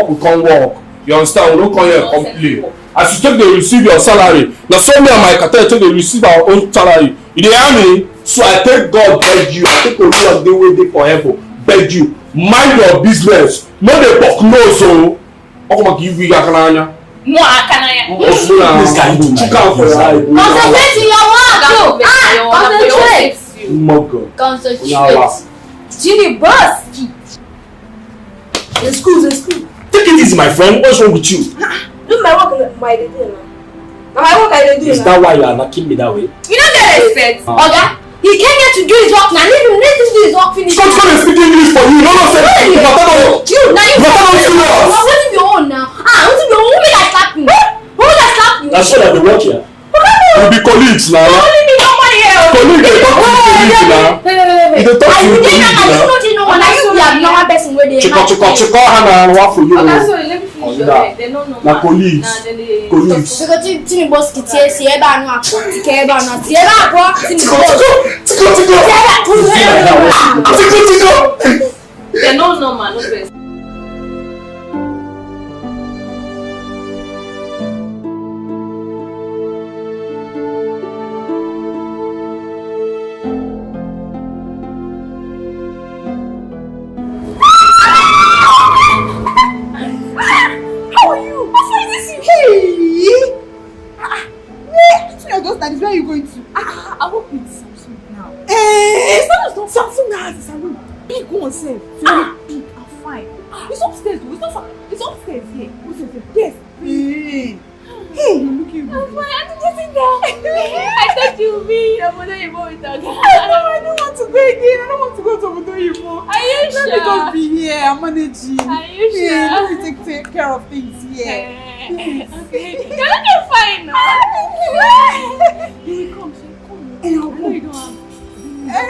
we can't work. You understand? We don't come here and complain. As you take the receive your salary, now so me and my cartel take the receive our own salary. You dey hear me? So I take God beg you, I take Olivia dey wey dey for heaven, beg you, mind your business. No dey talk no so. Omo give you akananya. No akananya. This guy do chicken for your eye. Concentrate in your work. Concentrate. Mogo. Concentrate. Ginny boss. In school. Take it easy, my friend. What's wrong with you? Do my work my day now. My work I do. Is that why you are knocking me that way? You don't get respect. Oga, he came here to do his work now. Let him do his work finish. Come and speak English for you. No, say you. What if your own now? What if your own? Who will I slap you? Who will I slap you? That's what I be working. We'll be colleagues now. Only me, nobody else. Colleagues, they talk to you now. They talk to you I you have no one person where they Chico, Hannah, what for you? Okay, so let me finish your head. They don't know. Na colleagues. Colleagues. Because Tini boss ki tie si eba no akọ. Ti eba no. Ti eba akọ. Tini boss. Tico. They don't know man, no best. That is where you're going to. I work with Samsung now. Samsung has a salon. Big one, sir. Very big and fine. It's upstairs, though. It's not far. It's upstairs here. Yes. Hey, you're looking good. I'm fine. I'm just sitting down. I thought you would be a mother in with that guy. I don't want to go again. I don't want to go to Obodo. Are you sure? Let me just be here. I'm managing. Are you sure? Yeah, let me take care of things here. Okay. You're looking fine now. You will come. And I'll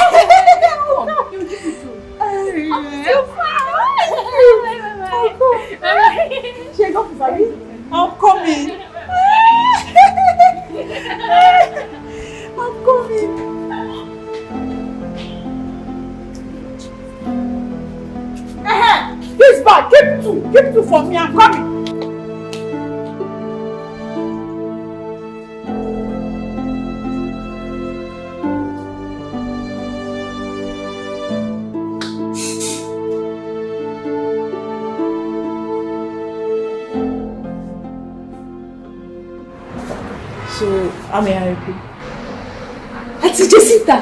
I know you don't have. Come. You give me two. I'm still fine. Bye. I'm coming. I'm coming. This bag, keep two for me. I'm coming. So, how may I help you? Auntie Jessica.